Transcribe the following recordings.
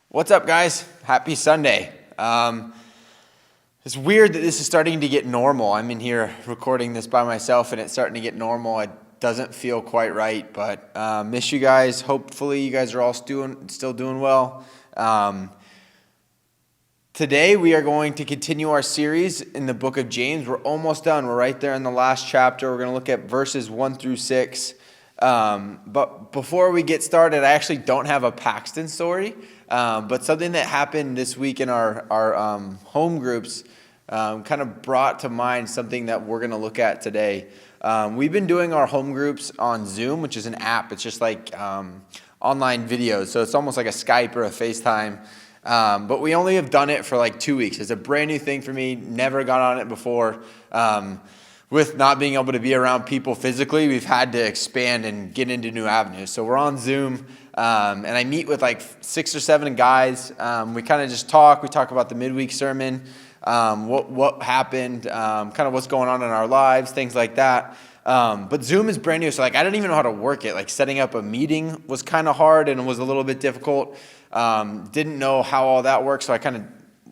What's up, guys? Happy Sunday. It's weird that this is starting to get normal. I'm in here recording this by myself, and it's starting to get normal. It doesn't feel quite right, but miss you guys. Hopefully, you guys are all still doing well. Today, we are going to continue our series in the book of James. We're almost done. We're right there in the last chapter. We're going to look at verses 1 through 6. But before we get started, I actually don't have a Paxton story. But something that happened this week in our home groups kind of brought to mind something that we're going to look at today. We've been doing our home groups on Zoom, which is an app. It's just like online videos. So it's almost like a Skype or a FaceTime. But we only have done it for like 2 weeks. It's a brand new thing for me. Never got on it before. With not being able to be around people physically, we've had to expand and get into new avenues. So we're on Zoom, and I meet with like 6 or 7 guys. We kind of just talk. We talk about the midweek sermon, what happened, kind of what's going on in our lives, things like that. But Zoom is brand new, so like I didn't even know how to work it. Like setting up a meeting was kind of hard and it was a little bit difficult. Didn't know how all that works, so I kind of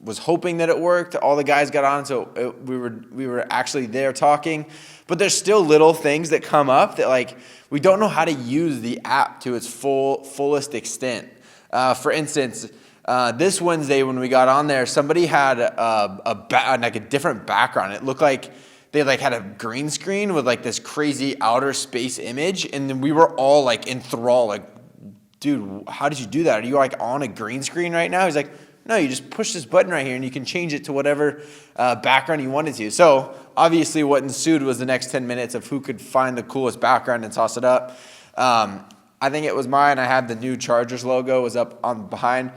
was hoping that it worked. All the guys got on, so we were actually there talking. But there's still little things that come up that like we don't know how to use the app to its fullest extent. For instance, this Wednesday when we got on there, somebody had a different background. It looked like they like had a green screen with like this crazy outer space image, and then we were all like enthralled. Like, dude, how did you do that? Are you like on a green screen right now? He's like, no, you just push this button right here and you can change it to whatever background you wanted to. So obviously what ensued was the next 10 minutes of who could find the coolest background and toss it up. I think it was mine. I had the new Chargers logo was up on behind.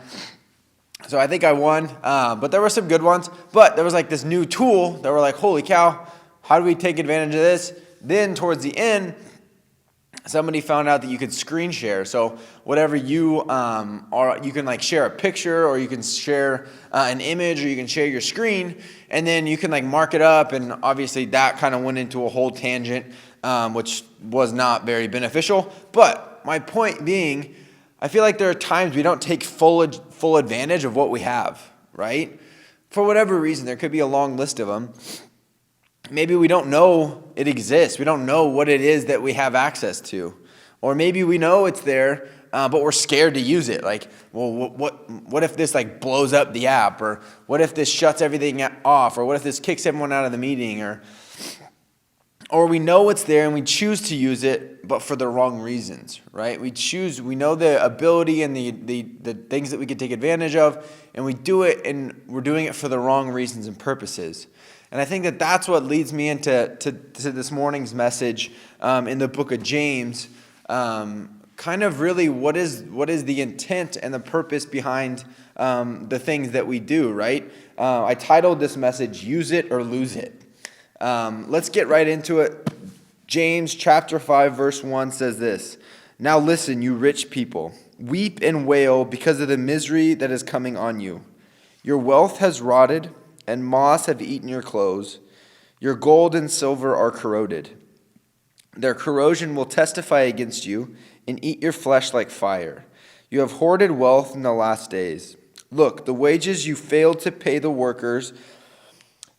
So I think I won. But there were some good ones. But there was like this new tool that we're like, holy cow, how do we take advantage of this? Then towards the end, somebody found out that you could screen share. So whatever you you can like share a picture, or you can share an image, or you can share your screen, and then you can like mark it up. And obviously that kind of went into a whole tangent, which was not very beneficial. But my point being, I feel like there are times we don't take full advantage of what we have, right? For whatever reason, there could be a long list of them. Maybe we don't know it exists. We don't know what it is that we have access to. Or maybe we know it's there, but we're scared to use it. Like, well, what if this like blows up the app? Or what if this shuts everything off? Or what if this kicks everyone out of the meeting? Or we know it's there and we choose to use it, but for the wrong reasons, right? We know the ability and the things that we can take advantage of, and we do it, and we're doing it for the wrong reasons and purposes. And I think that that's what leads me into this morning's message in the book of James. Kind of really what is the intent and the purpose behind the things that we do, right? I titled this message, Use It or Lose It. Let's get right into it. James chapter 5 verse 1 says this, "Now listen, you rich people, weep and wail because of the misery that is coming on you. Your wealth has rotted, and moths have eaten your clothes. Your gold and silver are corroded. Their corrosion will testify against you and eat your flesh like fire. You have hoarded wealth in the last days. Look, the wages you failed to pay the workers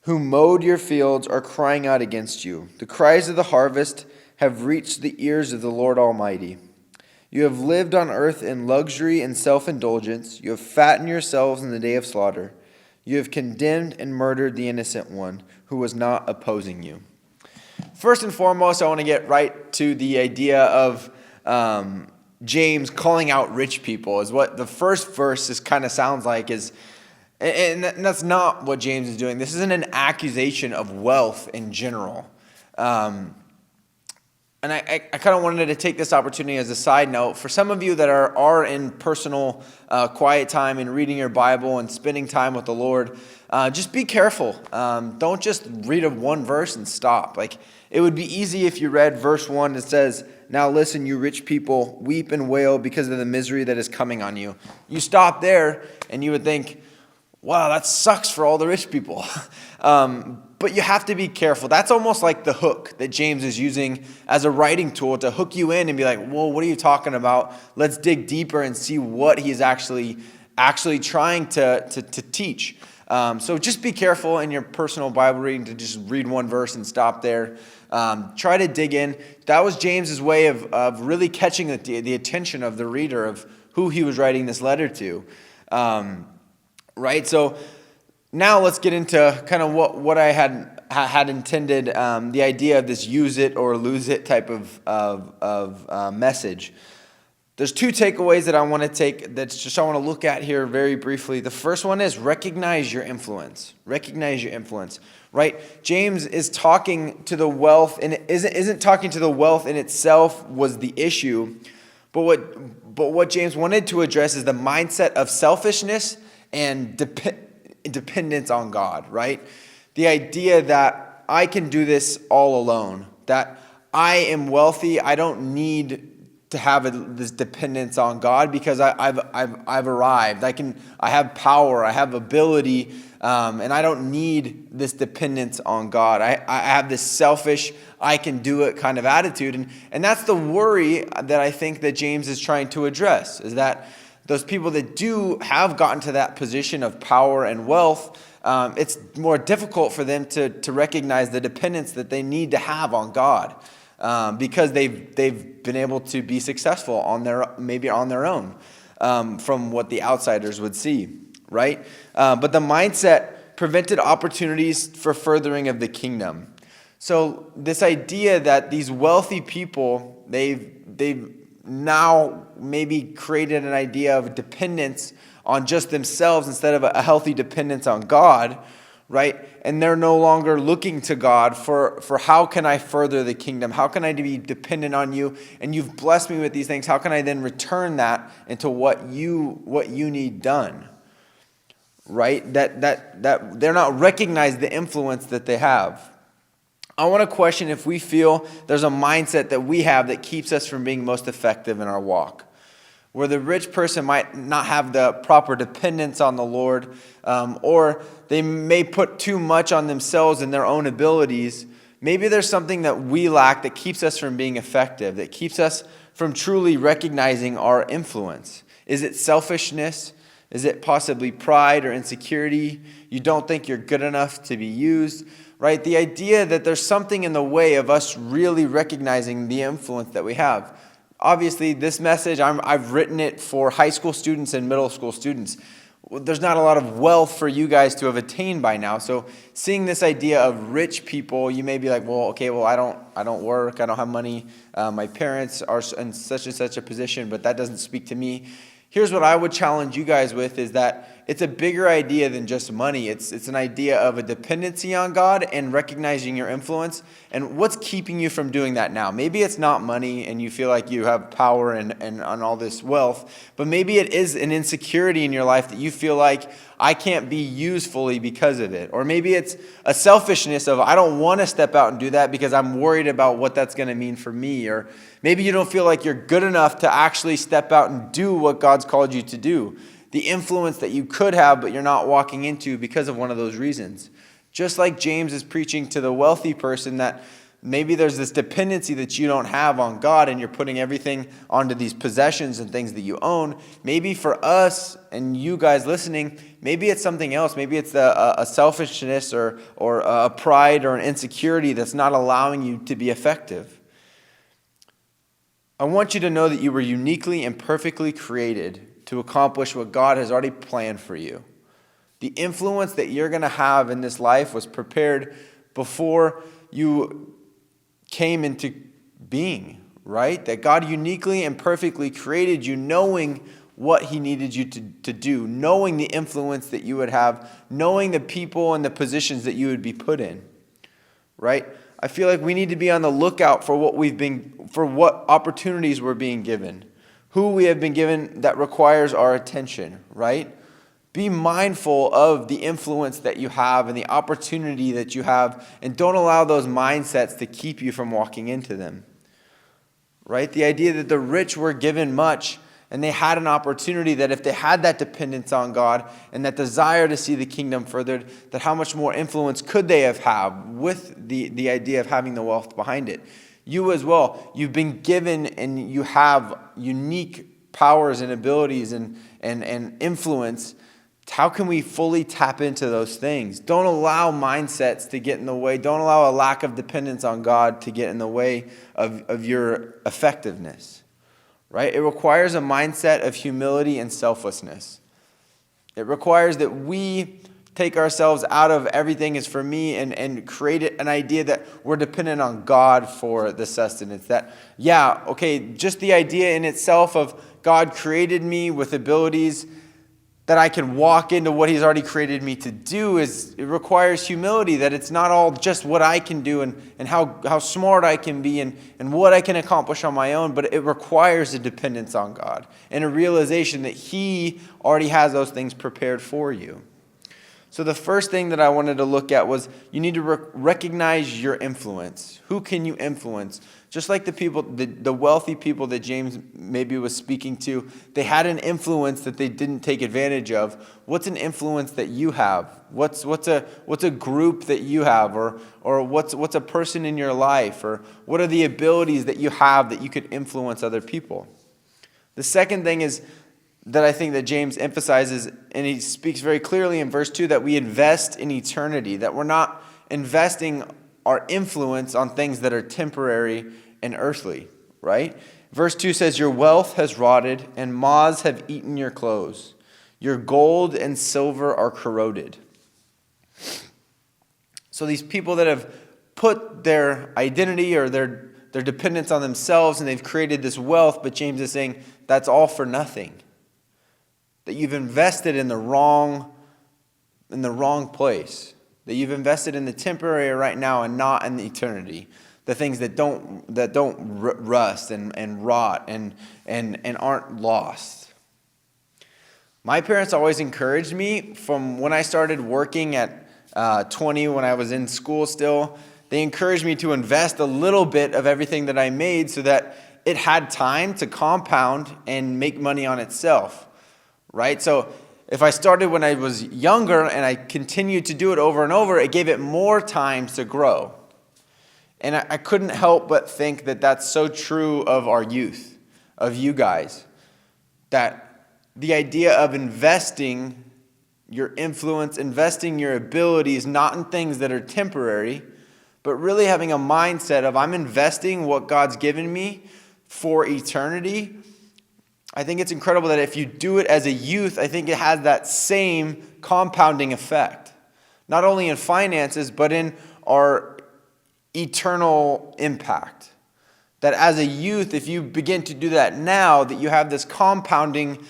who mowed your fields are crying out against you. The cries of the harvest have reached the ears of the Lord Almighty. You have lived on earth in luxury and self-indulgence. You have fattened yourselves in the day of slaughter. You have condemned and murdered the innocent one who was not opposing you." First and foremost, I want to get right to the idea of James calling out rich people, is what the first verse kind of sounds like. And that's not what James is doing. This isn't an accusation of wealth in general. And I kind of wanted to take this opportunity as a side note. For some of you that are in personal quiet time and reading your Bible and spending time with the Lord, just be careful. Don't just read one verse and stop. Like, it would be easy if you read verse 1 that says, "Now listen, you rich people, weep and wail because of the misery that is coming on you." You stop there and you would think, wow, that sucks for all the rich people. But you have to be careful. That's almost like the hook that James is using as a writing tool to hook you in and be like, whoa, what are you talking about? Let's dig deeper and see what he's actually actually trying to teach. So just be careful in your personal Bible reading to just read one verse and stop there. Try to dig in. That was James's way of really catching the attention of the reader of who he was writing this letter to. Right? So now let's get into kind of what I had intended, the idea of this use it or lose it type of message. There's two takeaways that I want to take I want to look at here very briefly. The first one is recognize your influence. Recognize your influence, right? James is talking to the wealth, and isn't talking to the wealth in itself was the issue, but what James wanted to address is the mindset of selfishness and dependence on God, right? The idea that I can do this all alone, that I am wealthy, I don't need to have this dependence on God because I've arrived. I have power, I have ability, and I don't need this dependence on God. I have this selfish, I can do it kind of attitude, and that's the worry that I think that James is trying to address, is that those people that do have gotten to that position of power and wealth, it's more difficult for them to recognize the dependence that they need to have on God. Because they've been able to be successful maybe on their own, from what the outsiders would see, right? But the mindset prevented opportunities for furthering of the kingdom. So this idea that these wealthy people, they've now maybe created an idea of dependence on just themselves instead of a healthy dependence on God, right? And they're no longer looking to God for how can I further the kingdom? How can I be dependent on you? And you've blessed me with these things. How can I then return that into what you need done? Right? That they're not recognizing the influence that they have. I want to question if we feel there's a mindset that we have that keeps us from being most effective in our walk. Where the rich person might not have the proper dependence on the Lord, or they may put too much on themselves and their own abilities. Maybe there's something that we lack that keeps us from being effective, that keeps us from truly recognizing our influence. Is it selfishness? Is it possibly pride or insecurity? You don't think you're good enough to be used, right? The idea that there's something in the way of us really recognizing the influence that we have. Obviously, this message, I've written it for high school students and middle school students. There's not a lot of wealth for you guys to have attained by now. So seeing this idea of rich people, you may be like, well, okay, well, I don't work, I don't have money. My parents are in such and such a position, but that doesn't speak to me. Here's what I would challenge you guys with is that it's a bigger idea than just money. It's an idea of a dependency on God and recognizing your influence. And what's keeping you from doing that now? Maybe it's not money and you feel like you have power and all this wealth, but maybe it is an insecurity in your life that you feel like I can't be used fully because of it. Or maybe it's a selfishness of I don't want to step out and do that because I'm worried about what that's going to mean for me. Or maybe you don't feel like you're good enough to actually step out and do what God's called you to do. The influence that you could have, but you're not walking into because of one of those reasons. Just like James is preaching to the wealthy person that maybe there's this dependency that you don't have on God and you're putting everything onto these possessions and things that you own. Maybe for us and you guys listening, maybe it's something else. Maybe it's a selfishness or a pride or an insecurity that's not allowing you to be effective. I want you to know that you were uniquely and perfectly created to accomplish what God has already planned for you. The influence that you're going to have in this life was prepared before you came into being, right? That God uniquely and perfectly created you knowing what he needed you to do, knowing the influence that you would have, knowing the people and the positions that you would be put in, right? I feel like we need to be on the lookout for what opportunities we're being given, who we have been given that requires our attention, right? Be mindful of the influence that you have and the opportunity that you have, and don't allow those mindsets to keep you from walking into them, right? The idea that the rich were given much and they had an opportunity that if they had that dependence on God and that desire to see the kingdom furthered, that how much more influence could they have had with the idea of having the wealth behind it. You as well, you've been given and you have unique powers and abilities and influence, how can we fully tap into those things? Don't allow mindsets to get in the way. Don't allow a lack of dependence on God to get in the way of your effectiveness, right? It requires a mindset of humility and selflessness. It requires that we take ourselves out of everything is for me and create an idea that we're dependent on God for the sustenance. That, yeah, okay, just the idea in itself of God created me with abilities that I can walk into what he's already created me to do, it requires humility, that it's not all just what I can do and how smart I can be and what I can accomplish on my own, but it requires a dependence on God and a realization that he already has those things prepared for you. So the first thing that I wanted to look at was you need to recognize your influence. Who can you influence? Just like the people, the wealthy people that James maybe was speaking to, they had an influence that they didn't take advantage of. What's an influence that you have? What's a group that you have, or what's a person in your life, or what are the abilities that you have that you could influence other people? The second thing is that I think that James emphasizes, and he speaks very clearly in verse 2, that we invest in eternity, that we're not investing our influence on things that are temporary and earthly, right? Verse 2 says, your wealth has rotted, and moths have eaten your clothes. Your gold and silver are corroded. So these people that have put their identity or their dependence on themselves, and they've created this wealth, but James is saying that's all for nothing. That you've invested in the wrong place. That you've invested in the temporary right now and not in the eternity. The things that don't rust and rot and aren't lost. My parents always encouraged me from when I started working at 20, when I was in school still. They encouraged me to invest a little bit of everything that I made so that it had time to compound and make money on itself. Right? So if I started when I was younger and I continued to do it over and over, it gave it more time to grow. And I couldn't help but think that that's so true of our youth, of you guys. That the idea of investing your influence, investing your abilities, not in things that are temporary, but really having a mindset of I'm investing what God's given me for eternity. I think it's incredible that if you do it as a youth, I think it has that same compounding effect. Not only in finances, but in our eternal impact. That as a youth, if you begin to do that now, that you have this compounding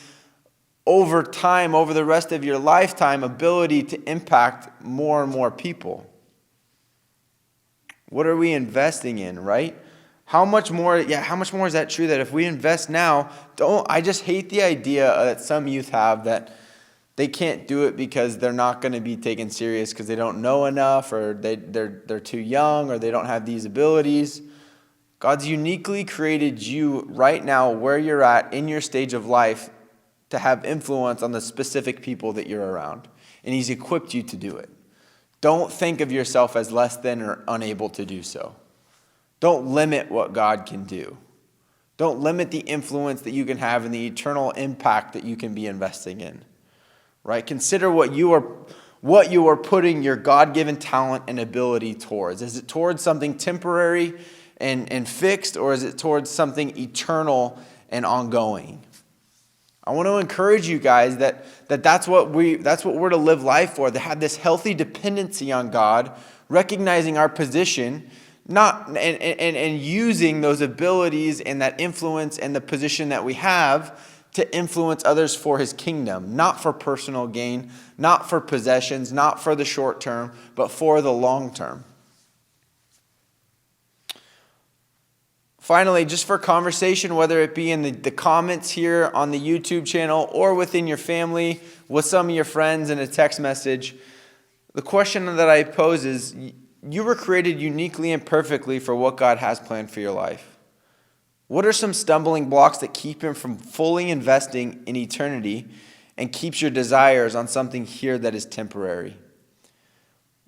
over time, over the rest of your lifetime, ability to impact more and more people. What are we investing in, right? How much more is that true that if we invest now, I just hate the idea that some youth have that they can't do it because they're not going to be taken serious because they don't know enough, or they're too young, or they don't have these abilities. God's uniquely created you right now where you're at in your stage of life to have influence on the specific people that you're around. And he's equipped you to do it. Don't think of yourself as less than or unable to do so. Don't limit what God can do. Don't limit the influence that you can have and the eternal impact that you can be investing in. Right? Consider what you are putting your God-given talent and ability towards. Is it towards something temporary and fixed, or is it towards something eternal and ongoing? I want to encourage you guys that's what we're to live life for, to have this healthy dependency on God, recognizing our position, and using those abilities and that influence and the position that we have to influence others for his kingdom, not for personal gain, not for possessions, not for the short term, but for the long term. Finally, just for conversation, whether it be in the comments here on the YouTube channel or within your family, with some of your friends in a text message, the question that I pose is, you were created uniquely and perfectly for what God has planned for your life. What are some stumbling blocks that keep him from fully investing in eternity and keeps your desires on something here that is temporary?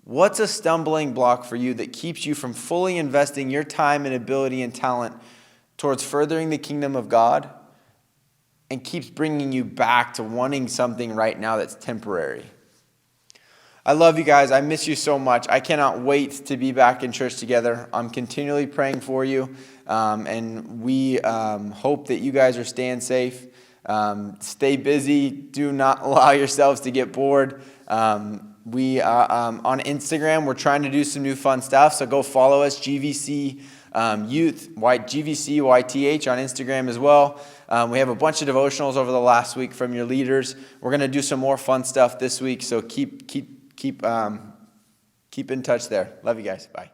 What's a stumbling block for you that keeps you from fully investing your time and ability and talent towards furthering the kingdom of God and keeps bringing you back to wanting something right now that's temporary. I love you guys. I miss you so much. I cannot wait to be back in church together. I'm continually praying for you, and we hope that you guys are staying safe. Stay busy. Do not allow yourselves to get bored. We on Instagram, we're trying to do some new fun stuff, so go follow us, GVC Youth, GVC YTH on Instagram as well. We have a bunch of devotionals over the last week from your leaders. We're going to do some more fun stuff this week, so keep in touch there. Love you guys. Bye.